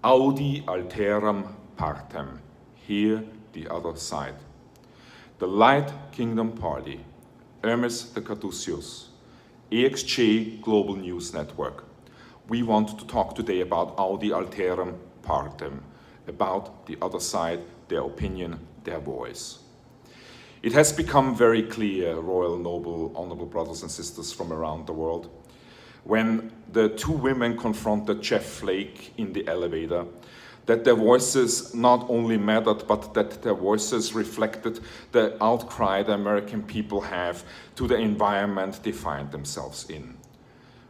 Audi alteram partem, here the other side. The Light Kingdom Party, Hermes de Cardusius, EXJ Global News Network. We want to talk today about Audi alteram partem, about the other side, their opinion, their voice. It has become very clear, royal, noble, honorable brothers and sisters from around the world, when the two women confronted Jeff Flake in the elevator, that their voices not only mattered, but that their voices reflected the outcry the American people have to the environment they find themselves in.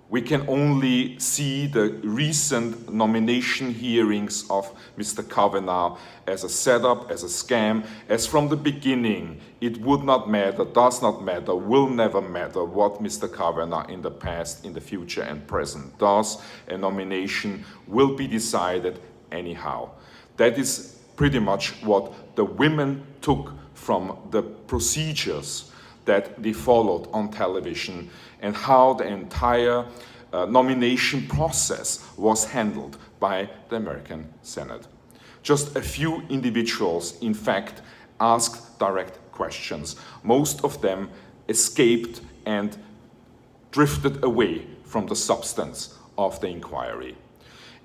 We can only see the recent nomination hearings of Mr. Kavanaugh as a setup, as a scam, as from the beginning it would not matter, does not matter, will never matter what Mr. Kavanaugh in the past, in the future and present does. A nomination will be decided anyhow. That is pretty much what the women took from the procedures that they followed on television and how the entire nomination process was handled by the American Senate. Just a few individuals, in fact, asked direct questions. Most of them escaped and drifted away from the substance of the inquiry.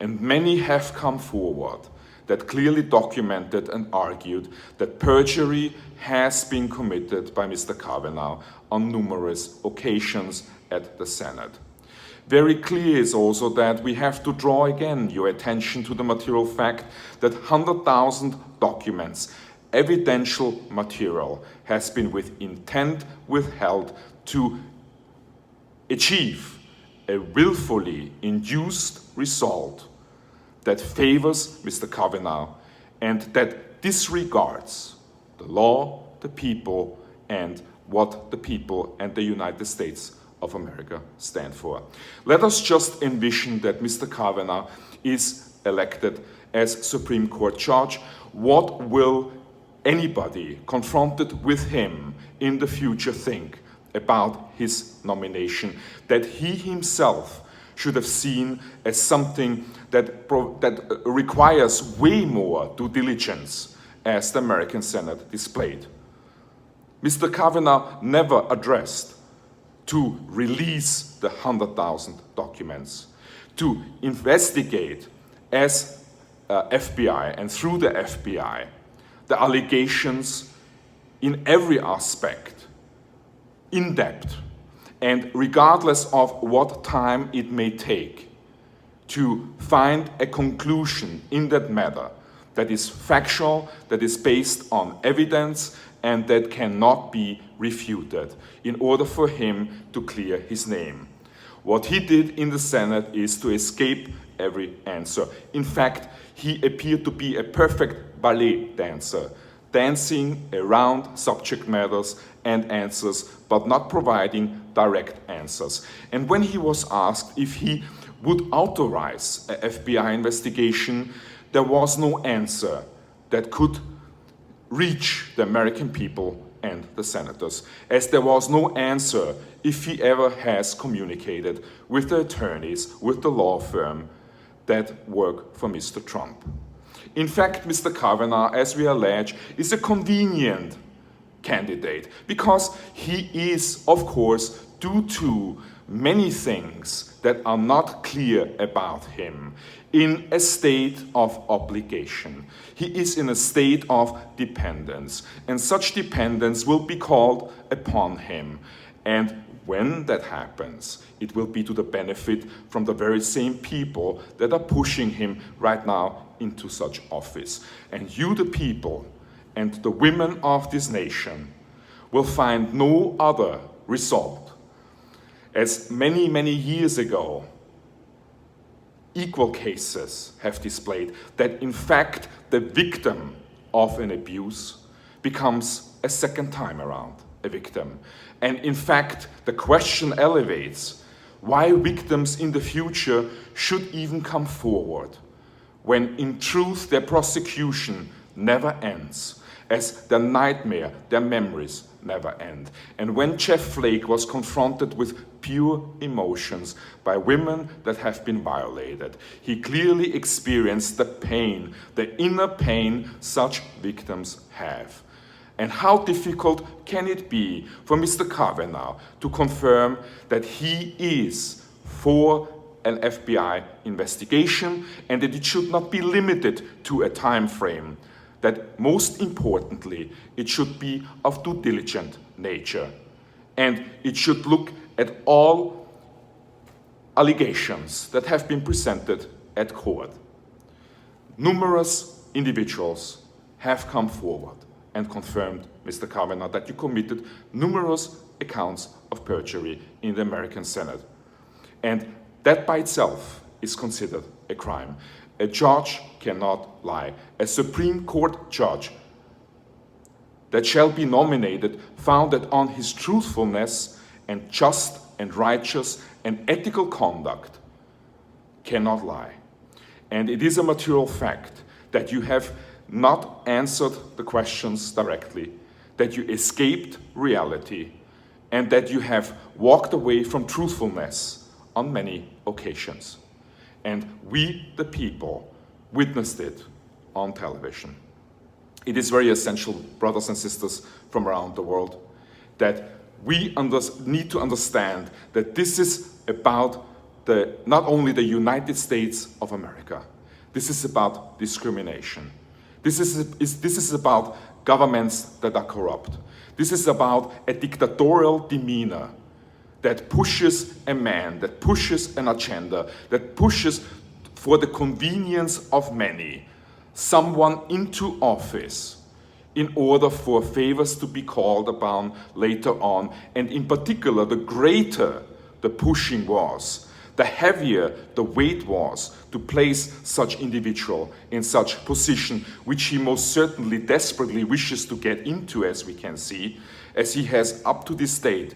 And many have come forward that clearly documented and argued that perjury has been committed by Mr. Kavanaugh on numerous occasions at the Senate. Very clear is also that we have to draw again your attention to the material fact that 100,000 documents, evidential material, has been with intent withheld to achieve a willfully induced result that favors Mr. Kavanaugh and that disregards the law, the people, and what the people and the United States of America stand for. Let us just envision that Mr. Kavanaugh is elected as Supreme Court judge. What will anybody confronted with him in the future think about his nomination that he himself should have seen as something that requires way more due diligence as the American Senate displayed? Mr. Kavanaugh never addressed to release the 100,000 documents, to investigate as FBI and through the FBI the allegations in every aspect, in depth, and regardless of what time it may take, to find a conclusion in that matter that is factual, that is based on evidence, and that cannot be refuted in order for him to clear his name. What he did in the Senate is to escape every answer. In fact, he appeared to be a perfect ballet dancer, dancing around subject matters and answers, but not providing direct answers. And when he was asked if he would authorize an FBI investigation, there was no answer that could reach the American people and the senators, as there was no answer if he ever has communicated with the attorneys, with the law firm that work for Mr. Trump. In fact, Mr. Kavanaugh, as we allege, is a convenient candidate because he is, of course, due to many things that are not clear about him, in a state of obligation. He is in a state of dependence, and such dependence will be called upon him. And when that happens, it will be to the benefit from the very same people that are pushing him right now into such office. And you, the people, and the women of this nation will find no other result. As many, many years ago, equal cases have displayed that in fact the victim of an abuse becomes a second time around a victim. And in fact, the question elevates why victims in the future should even come forward when in truth their prosecution never ends as their nightmare, their memories never end. And when Jeff Flake was confronted with pure emotions by women that have been violated, he clearly experienced the pain, the inner pain such victims have. And how difficult can it be for Mr. Kavanaugh to confirm that he is for an FBI investigation and that it should not be limited to a time frame, that most importantly, it should be of due diligent nature. And it should look at all allegations that have been presented at court. Numerous individuals have come forward and confirmed, Mr. Kavanaugh, that you committed numerous accounts of perjury in the American Senate. And that by itself is considered a crime. A judge cannot lie. A Supreme Court judge that shall be nominated, founded on his truthfulness and just and righteous and ethical conduct, cannot lie. And it is a material fact that you have not answered the questions directly, that you escaped reality, and that you have walked away from truthfulness on many occasions. And we, the people, witnessed it on television. It is very essential, brothers and sisters from around the world, that we need to understand that this is about not only the United States of America. This is about discrimination. This is about governments that are corrupt. This is about a dictatorial demeanor that pushes a man, that pushes an agenda, that pushes for the convenience of many, someone into office in order for favors to be called upon later on. And in particular, the greater the pushing was, the heavier the weight was to place such individual in such position, which he most certainly desperately wishes to get into, as we can see, as he has up to this date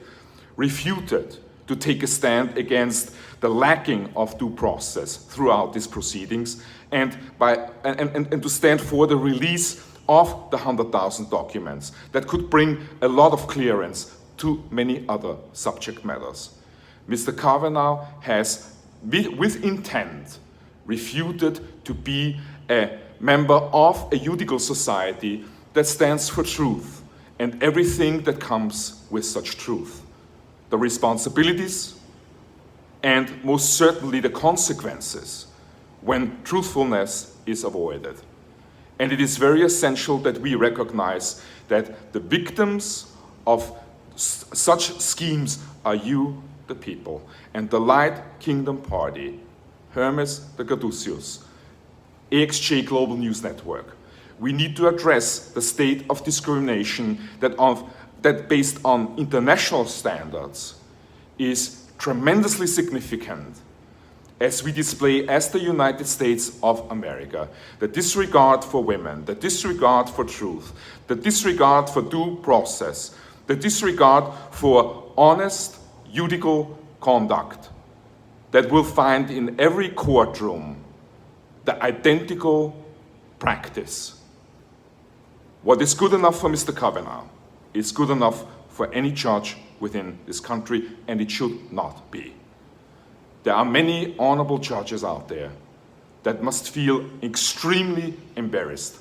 refuted to take a stand against the lacking of due process throughout these proceedings, and to stand for the release of the 100,000 documents that could bring a lot of clearance to many other subject matters. Mr. Kavanaugh has, with intent, refuted to be a member of a judicial society that stands for truth and everything that comes with such truth. The responsibilities and most certainly the consequences when truthfulness is avoided. And it is very essential that we recognize that the victims of such schemes are you, the people, and the Light Kingdom Party, Hermes the Caduceus, AXJ Global News Network. We need to address the state of discrimination that based on international standards is tremendously significant as we display as the United States of America the disregard for women, the disregard for truth, the disregard for due process, the disregard for honest judicial conduct that will find in every courtroom the identical practice. What is good enough for Mr. Kavanaugh is good enough for any judge within this country, and it should not be. There are many honorable judges out there that must feel extremely embarrassed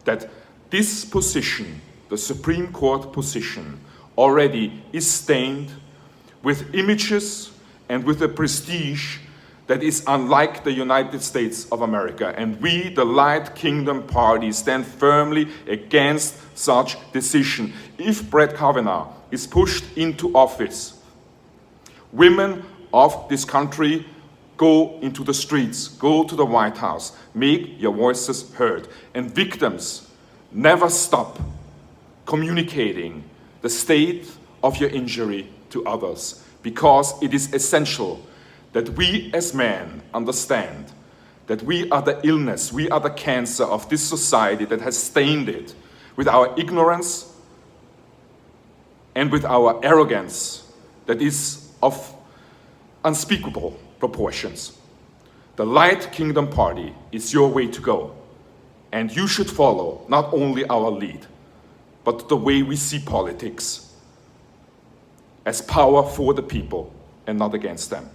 that this position, the Supreme Court position, already is stained with images and with a prestige that is unlike the United States of America. And we, the Light Kingdom Party, stand firmly against such decision. If Brett Kavanaugh is pushed into office, women of this country, go into the streets, go to the White House, make your voices heard. And victims, never stop communicating the state of your injury to others, because it is essential that we as men understand that we are the illness, we are the cancer of this society that has stained it with our ignorance and with our arrogance that is of unspeakable proportions. The Light Kingdom Party is your way to go, and you should follow not only our lead, but to the way we see politics, as power for the people and not against them.